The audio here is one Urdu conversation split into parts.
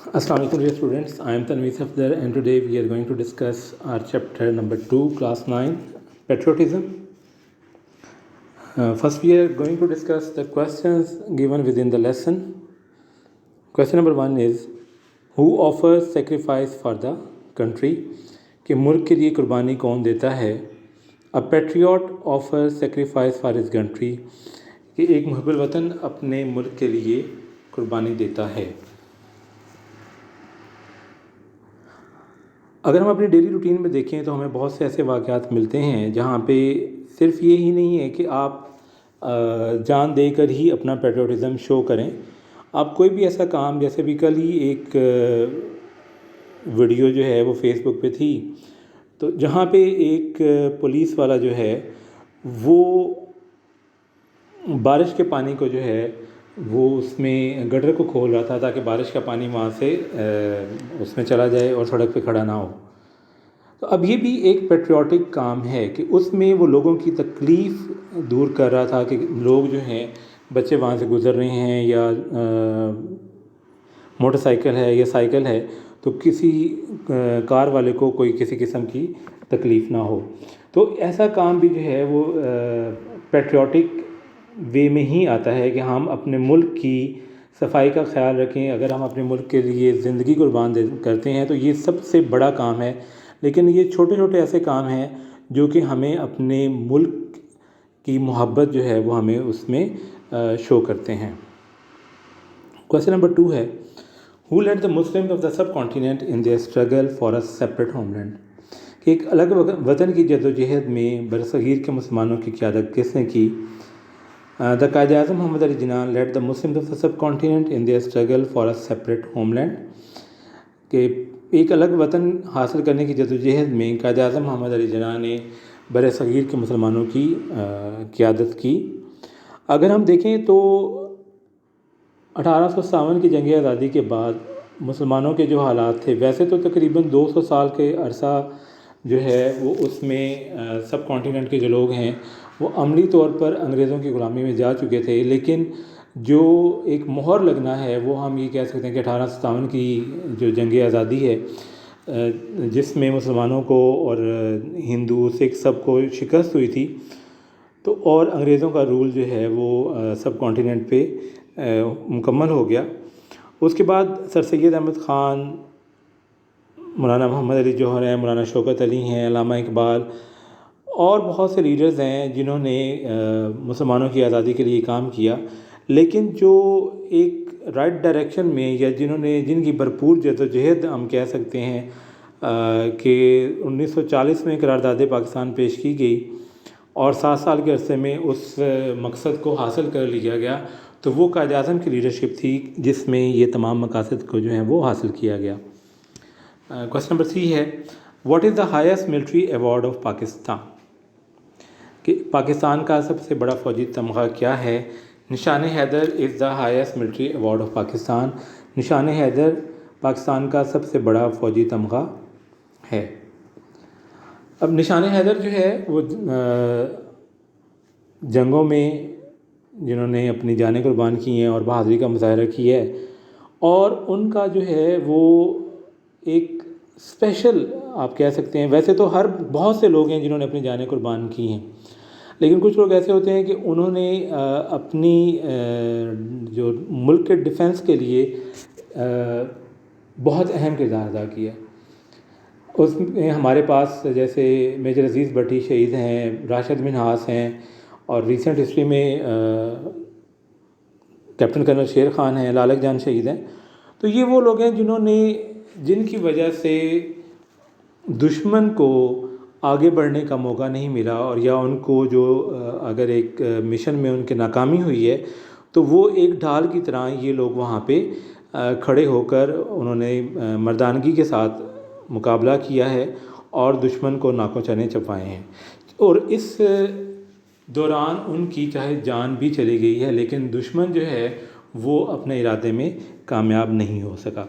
Assalamu alaikum dear students, I am Tanveer Safdar and today we are going to discuss our chapter number 2, class 9, patriotism. First we are going to discuss the questions given within the lesson. Question number 1 is, who offers sacrifice for the country? کہ ملک کے لیے قربانی کون دیتا ہے؟ A patriot offers sacrifice for his country. کہ ایک محب الوطن اپنے ملک کے لیے قربانی دیتا ہے. اگر ہم اپنی ڈیلی روٹین میں دیکھیں تو ہمیں بہت سے ایسے واقعات ملتے ہیں جہاں پہ صرف یہ ہی نہیں ہے کہ آپ جان دے کر ہی اپنا پیٹریوٹزم شو کریں. آپ کوئی بھی ایسا کام، جیسے بھی کل ہی ایک ویڈیو جو ہے وہ فیس بک پہ تھی، تو جہاں پہ ایک پولیس والا جو ہے وہ بارش کے پانی کو جو ہے وہ اس میں گٹر کو کھول رہا تھا تاکہ بارش کا پانی وہاں سے اس میں چلا جائے اور سڑک پہ کھڑا نہ ہو. تو اب یہ بھی ایک پیٹریوٹک کام ہے کہ اس میں وہ لوگوں کی تکلیف دور کر رہا تھا کہ لوگ جو ہیں، بچے وہاں سے گزر رہے ہیں یا موٹر سائیکل ہے یا سائیکل ہے، تو کسی کار والے کو کوئی کسی قسم کی تکلیف نہ ہو. تو ایسا کام بھی جو ہے وہ پیٹریوٹک وے میں ہی آتا ہے کہ ہم اپنے ملک کی صفائی کا خیال رکھیں. اگر ہم اپنے ملک کے لیے زندگی قربان کرتے ہیں تو یہ سب سے بڑا کام ہے. لیکن یہ چھوٹے چھوٹے ایسے کام ہیں جو کہ ہمیں اپنے ملک کی محبت جو ہے وہ ہمیں اس میں شو کرتے ہیں. کویسچن نمبر 2 ہے، who led the Muslims of the subcontinent in their struggle for a separate homeland؟ کہ ایک الگ وطن کی جدوجہد میں برصغیر کے مسلمانوں کی قیادت کس نے کی؟ The Quaid Azam Muhammad Ali Jinnah led the Muslims of the subcontinent in their struggle for a separate homeland. کہ ایک الگ وطن حاصل کرنے کی جدوجہد میں قائد اعظم محمد علی جناح نے برصغیر کے مسلمانوں کی قیادت کی. اگر ہم دیکھیں تو 1857 کی جنگ آزادی کے بعد مسلمانوں کے جو حالات تھے، ویسے تو تقریباً 200 سال کے عرصہ جو ہے وہ اس میں سب کانٹیننٹ کے جو لوگ ہیں وہ عملی طور پر انگریزوں کی غلامی میں جا چکے تھے. لیکن جو ایک مہر لگنا ہے وہ ہم یہ کہہ سکتے ہیں کہ 1857 کی جو جنگ آزادی ہے، جس میں مسلمانوں کو اور ہندو سکھ سب کو شکست ہوئی تھی، تو اور انگریزوں کا رول جو ہے وہ سب کانٹیننٹ پہ مکمل ہو گیا. اس کے بعد سر سید احمد خان، مولانا محمد علی جوہر ہیں، مولانا شوکت علی ہیں، علامہ اقبال اور بہت سے لیڈرز ہیں جنہوں نے مسلمانوں کی آزادی کے لیے کام کیا. لیکن جو ایک رائٹ ڈائریکشن میں یا جن کی بھرپور جدوجہد ہم کہہ سکتے ہیں کہ 1940 میں قرارداد پاکستان پیش کی گئی اور 7 سال کے عرصے میں اس مقصد کو حاصل کر لیا گیا، تو وہ قائد اعظم کی لیڈرشپ تھی جس میں یہ تمام مقاصد کو جو ہیں وہ حاصل کیا گیا. کویسچن نمبر 3 ہے، what is the highest military award of Pakistan? کہ پاکستان کا سب سے بڑا فوجی تمغہ کیا ہے؟ Nishan Haider is the highest military award of Pakistan. Nishan Haider Pakistan کا سب سے بڑا فوجی تمغہ ہے. اب نشان حیدر جو ہے وہ جنگوں میں جنہوں نے اپنی جانیں قربان کی ہیں اور بہادری کا مظاہرہ کیا ہے، اور ان کا جو ہے وہ ایک اسپیشل آپ کہہ سکتے ہیں. ویسے تو بہت سے لوگ ہیں جنہوں نے اپنی جانیں قربان کی ہیں، لیکن کچھ لوگ ایسے ہوتے ہیں کہ انہوں نے اپنی جو ملک کے ڈیفنس کے لیے بہت اہم کردار ادا کیا. اس میں ہمارے پاس جیسے میجر عزیز بھٹی شہید ہیں، راشد منہاس ہیں، اور ریسنٹ ہسٹری میں کیپٹن کرنل شیر خان ہیں، لالک جان شہید ہیں. تو یہ وہ لوگ ہیں جن کی وجہ سے دشمن کو آگے بڑھنے کا موقع نہیں ملا، اور یا ان کو جو اگر ایک مشن میں ان کی ناکامی ہوئی ہے تو وہ ایک ڈھال کی طرح یہ لوگ وہاں پہ کھڑے ہو کر انہوں نے مردانگی کے ساتھ مقابلہ کیا ہے اور دشمن کو ناکوں چنے چپائے ہیں. اور اس دوران ان کی چاہے جان بھی چلی گئی ہے لیکن دشمن جو ہے وہ اپنے ارادے میں کامیاب نہیں ہو سکا.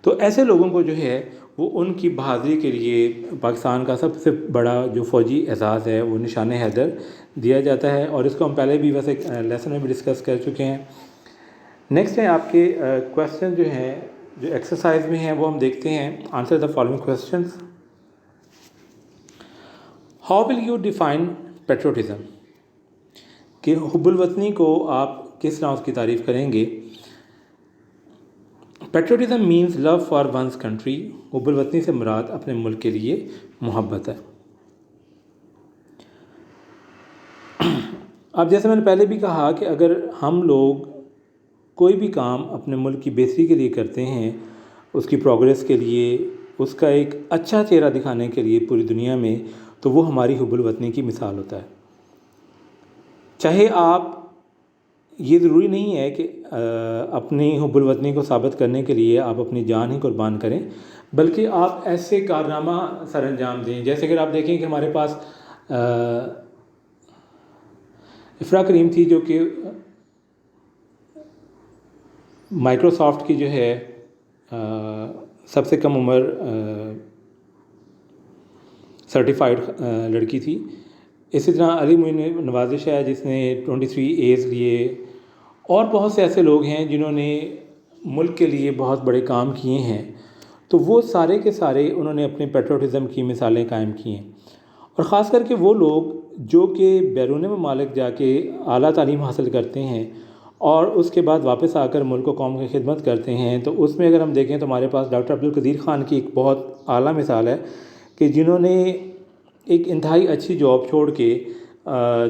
تو ایسے لوگوں کو جو ہے وہ ان کی بہادری کے لیے پاکستان کا سب سے بڑا جو فوجی اعزاز ہے وہ نشان حیدر دیا جاتا ہے، اور اس کو ہم پہلے بھی ویسے لیسن میں بھی ڈسکس کر چکے ہیں. نیکسٹ ہے آپ کے کویسچن جو ہیں جو ایکسرسائز میں ہیں وہ ہم دیکھتے ہیں. Answer the following questions. How will you define patriotism? کہ حب الوطنی کو آپ کس طرح اس کی تعریف کریں گے؟ Patriotism means love for one's country. حب الوطنی سے مراد اپنے ملک کے لیے محبت ہے. اب جیسے میں نے پہلے بھی کہا کہ اگر ہم لوگ کوئی بھی کام اپنے ملک کی بہتری کے لیے کرتے ہیں، اس کی پروگریس کے لیے، اس کا ایک اچھا چہرہ دکھانے کے لیے پوری دنیا میں، تو وہ ہماری حب الوطنی کی مثال ہوتا ہے. چاہے آپ، یہ ضروری نہیں ہے کہ اپنی حب الوطنی کو ثابت کرنے کے لیے آپ اپنی جان ہی قربان کریں، بلکہ آپ ایسے کارنامہ سر انجام دیں. جیسے اگر آپ دیکھیں کہ ہمارے پاس افرا کریم تھی، جو کہ مائکروسافٹ کی جو ہے سب سے کم عمر سرٹیفائڈ لڑکی تھی. اسی طرح علی معین نوازش ہے جس نے 23 A's لیے، اور بہت سے ایسے لوگ ہیں جنہوں نے ملک کے لیے بہت بڑے کام کیے ہیں. تو وہ سارے کے سارے انہوں نے اپنے پیٹریوٹزم کی مثالیں قائم کی ہیں. اور خاص کر کے وہ لوگ جو کہ بیرون ممالک جا کے اعلیٰ تعلیم حاصل کرتے ہیں اور اس کے بعد واپس آ کر ملک و قوم کی خدمت کرتے ہیں، تو اس میں اگر ہم دیکھیں تو ہمارے پاس ڈاکٹر عبدالقدیر خان کی ایک بہت اعلیٰ مثال ہے کہ جنہوں نے ایک انتہائی اچھی جاب چھوڑ کے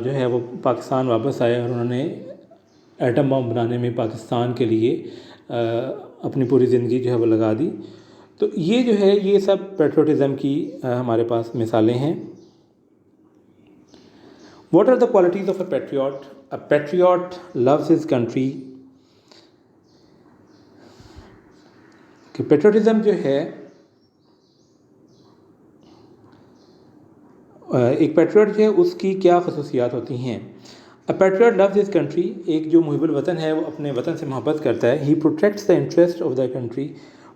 جو ہے وہ پاکستان واپس آئے، اور انہوں نے ایٹم بم بنانے میں پاکستان کے لیے اپنی پوری زندگی جو ہے وہ لگا دی. تو یہ جو ہے یہ سب پیٹریوٹزم کی ہمارے پاس مثالیں ہیں. What are the qualities of a patriot? A patriot loves his country. کہ پیٹریوٹزم جو ہے، ایک پیٹریوٹ جو ہے اس کی کیا خصوصیات ہوتی ہیں؟ A patriot loves his country. ایک جو محب الوطن ہے وہ اپنے وطن سے محبت کرتا ہے. He protects the interest of the country.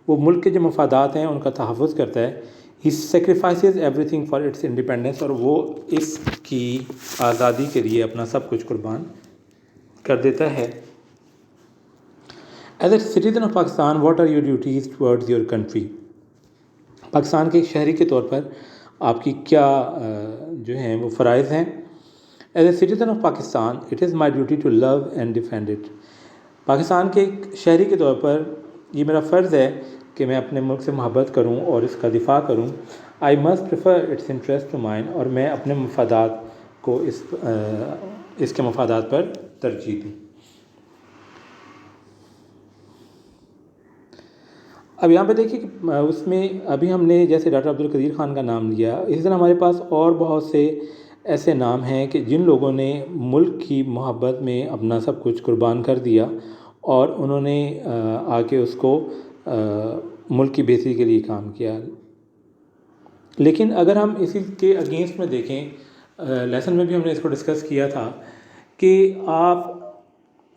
وہ ملک کے جو مفادات ہیں ان کا تحفظ کرتا ہے. He sacrifices everything for its independence. اور وہ اس کی آزادی کے لیے اپنا سب کچھ قربان کر دیتا ہے. As a citizen of Pakistan, what are your duties towards your country? Pakistan کے ایک شہری کے طور پر آپ کی کیا جو ہیں وہ فرائض ہیں؟ As a citizen of Pakistan, it is my duty to love and defend it. Pakistan کے ایک شہری کے طور پر یہ میرا فرض ہے کہ میں اپنے ملک سے محبت کروں اور اس کا دفاع کروں. I must prefer its interest to mine. اور میں اپنے مفادات کو اس کے مفادات پر ترجیح دوں. اب یہاں پہ دیکھیے کہ اس میں ابھی ہم نے جیسے ڈاکٹر عبدالقدیر خان کا نام لیا، اسی طرح ہمارے پاس اور بہت سے ایسے نام ہیں کہ جن لوگوں نے ملک کی محبت میں اپنا سب کچھ قربان کر دیا اور انہوں نے آ کے اس کو ملک کی بہتری کے لیے کام کیا. لیکن اگر ہم اسی کے اگینسٹ میں دیکھیں، لیسن میں بھی ہم نے اس کو ڈسکس کیا تھا کہ آپ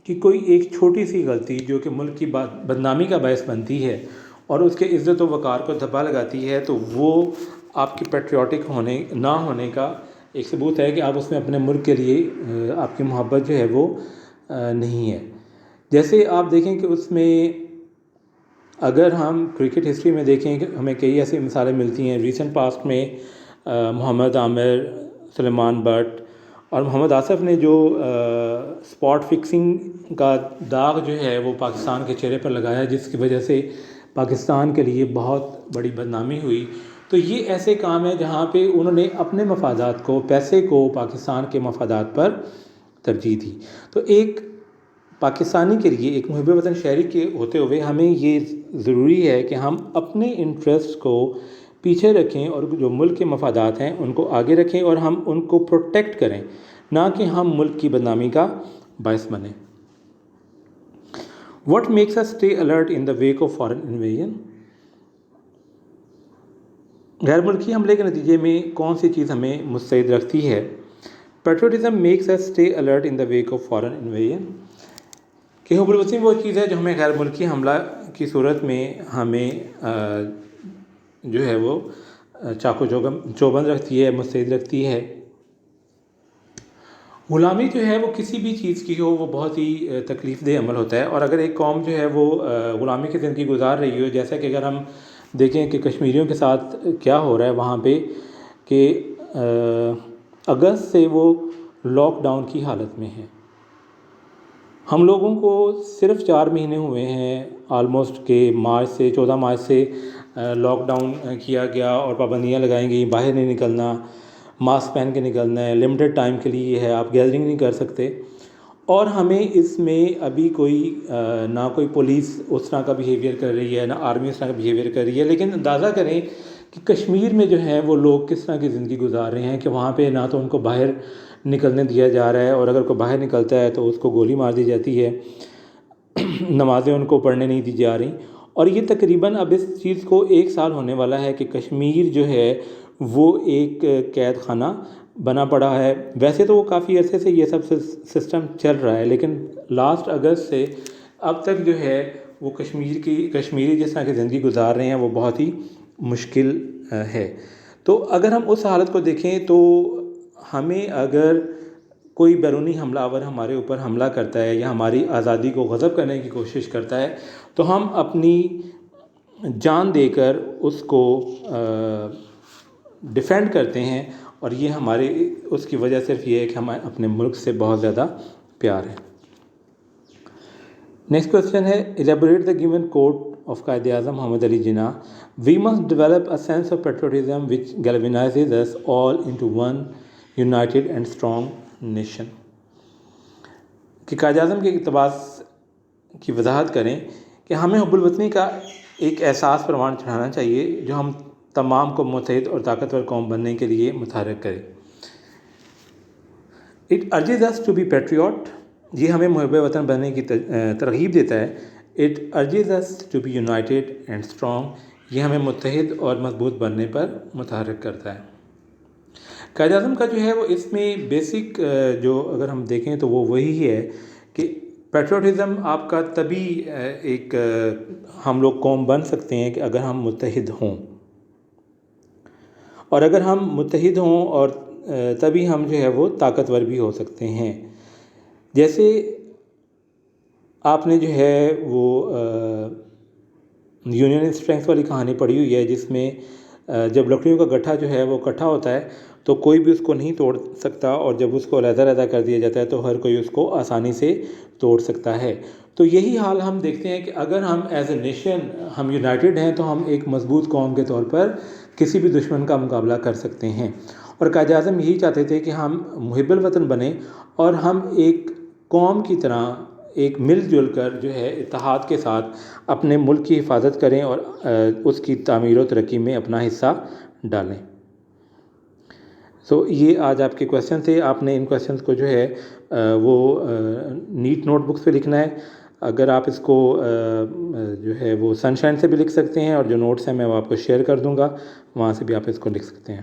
کی کوئی ایک چھوٹی سی غلطی جو کہ ملک کی بدنامی کا باعث بنتی ہے اور اس کے عزت و وقار کو دھبا لگاتی ہے، تو وہ آپ کی پیٹریوٹک نہ ہونے کا ایک ثبوت ہے کہ آپ اس میں اپنے ملک کے لیے آپ کی محبت جو ہے وہ نہیں ہے. جیسے آپ دیکھیں کہ اس میں اگر ہم کرکٹ ہسٹری میں دیکھیں کہ ہمیں کئی ایسی مثالیں ملتی ہیں. ریسنٹ پاسٹ میں محمد عامر، سلیمان بٹ اور محمد آصف نے جو اسپاٹ فکسنگ کا داغ جو ہے وہ پاکستان کے چہرے پر لگایا، جس کی وجہ سے پاکستان کے لیے بہت بڑی بدنامی ہوئی. تو یہ ایسے کام ہیں جہاں پہ انہوں نے اپنے مفادات کو، پیسے کو پاکستان کے مفادات پر ترجیح دی. تو ایک پاکستانی کے لیے، ایک محب وطن شہری کے ہوتے ہوئے ہمیں یہ ضروری ہے کہ ہم اپنے انٹرسٹ کو پیچھے رکھیں اور جو ملک کے مفادات ہیں ان کو آگے رکھیں اور ہم ان کو پروٹیکٹ کریں، نہ کہ ہم ملک کی بدنامی کا باعث بنیں. What makes us stay alert in the wake of foreign invasion? غیر ملکی حملے کے نتیجے میں کون سی چیز ہمیں مستعد رکھتی ہے؟ Patriotism makes us stay alert in the wake of foreign invasion. کہ حب الوطنی وہ چیز ہے جو ہمیں غیر ملکی حملہ کی صورت میں ہمیں جو ہے وہ چاقو چوبند رکھتی ہے، مستعد رکھتی ہے. غلامی جو ہے وہ کسی بھی چیز کی ہو وہ بہت ہی تکلیف دہ عمل ہوتا ہے، اور اگر ایک قوم جو ہے وہ غلامی کی زندگی گزار رہی ہو، جیسا کہ اگر ہم دیکھیں کہ کشمیریوں کے ساتھ کیا ہو رہا ہے وہاں پہ، کہ اگست سے وہ لاک ڈاؤن کی حالت میں ہیں۔ ہم لوگوں کو صرف 4 مہینے ہوئے ہیں آلموسٹ، کہ مارچ سے 14 مارچ سے لاک ڈاؤن کیا گیا اور پابندیاں لگائی گئیں، باہر نہیں نکلنا، ماسک پہن کے نکلنا ہے، لمیٹڈ ٹائم کے لیے ہے، آپ گیدرنگ نہیں کر سکتے، اور ہمیں اس میں ابھی کوئی نہ کوئی پولیس اس طرح کا بیہیویئر کر رہی ہے، نہ آرمی اس طرح کا بیہیویئر کر رہی ہے، لیکن اندازہ کریں کہ کشمیر میں جو ہے وہ لوگ کس طرح کی زندگی گزار رہے ہیں، کہ وہاں پہ نہ تو ان کو باہر نکلنے دیا جا رہا ہے، اور اگر کوئی باہر نکلتا ہے تو اس کو گولی مار دی جاتی ہے، نمازیں ان کو پڑھنے نہیں دی جا رہی، اور یہ تقریباً اب اس چیز کو 1 سال ہونے والا ہے کہ کشمیر جو ہے وہ ایک قید خانہ بنا پڑا ہے۔ ویسے تو وہ کافی عرصے سے یہ سب سسٹم چل رہا ہے، لیکن لاسٹ اگست سے اب تک جو ہے وہ کشمیری جس طرح کی زندگی گزار رہے ہیں وہ بہت ہی مشکل ہے۔ تو اگر ہم اس حالت کو دیکھیں تو ہمیں اگر کوئی بیرونی حملہ آور ہمارے اوپر حملہ کرتا ہے یا ہماری آزادی کو غصب کرنے کی کوشش کرتا ہے تو ہم اپنی جان دے کر اس کو ڈیفینڈ کرتے ہیں، اور یہ ہمارے اس کی وجہ صرف یہ ہے کہ ہمیں اپنے ملک سے بہت زیادہ پیار ہے۔ نیکسٹ کویسچن ہے، elaborate the given quote of Quaid Azam Muhammad Ali Jinnah, we must develop a sense of patriotism which galvanises us all into one united and strong nation۔ کہ قائد اعظم کے اقتباس کی وضاحت کریں کہ ہمیں حب الوطنی کا ایک احساس پروان چڑھانا چاہیے جو ہم تمام کو متحد اور طاقتور قوم بننے کے لیے متحرک کرے۔ It urges us to be patriot، یہ ہمیں محب وطن بننے کی ترغیب دیتا ہے۔ It urges us to be united and strong، یہ ہمیں متحد اور مضبوط بننے پر متحرک کرتا ہے۔ قائد اعظم کا جو ہے وہ اس میں بیسک جو اگر ہم دیکھیں تو وہ وہی ہے کہ پیٹریوٹزم آپ کا تبھی ایک ہم لوگ قوم بن سکتے ہیں کہ اگر ہم متحد ہوں، اور اگر ہم متحد ہوں اور تبھی ہم جو ہے وہ طاقتور بھی ہو سکتے ہیں۔ جیسے آپ نے جو ہے وہ یونین اسٹرینگتھ والی کہانی پڑھی ہوئی ہے، جس میں جب لکڑیوں کا گٹھا جو ہے وہ اکٹھا ہوتا ہے تو کوئی بھی اس کو نہیں توڑ سکتا، اور جب اس کو علیحدہ علیحدہ کر دیا جاتا ہے تو ہر کوئی اس کو آسانی سے توڑ سکتا ہے۔ تو یہی حال ہم دیکھتے ہیں کہ اگر ہم ایز اے نیشن ہم یونائٹڈ ہیں تو ہم ایک مضبوط قوم کے طور پر کسی بھی دشمن کا مقابلہ کر سکتے ہیں۔ اور قائد اعظم یہی چاہتے تھے کہ ہم محب الوطن بنیں اور ہم ایک قوم کی طرح ایک مل جل کر جو ہے اتحاد کے ساتھ اپنے ملک کی حفاظت کریں اور اس کی تعمیر و ترقی میں اپنا حصہ ڈالیں۔ سو یہ آج آپ کے کویسچن تھے۔ آپ نے ان کویسچنس کو جو ہے وہ نیٹ نوٹ بکس پہ لکھنا ہے۔ اگر آپ اس کو جو ہے وہ سن شائن سے بھی لکھ سکتے ہیں، اور جو نوٹس ہیں میں وہ آپ کو شیئر کر دوں گا، وہاں سے بھی آپ اس کو لکھ سکتے ہیں۔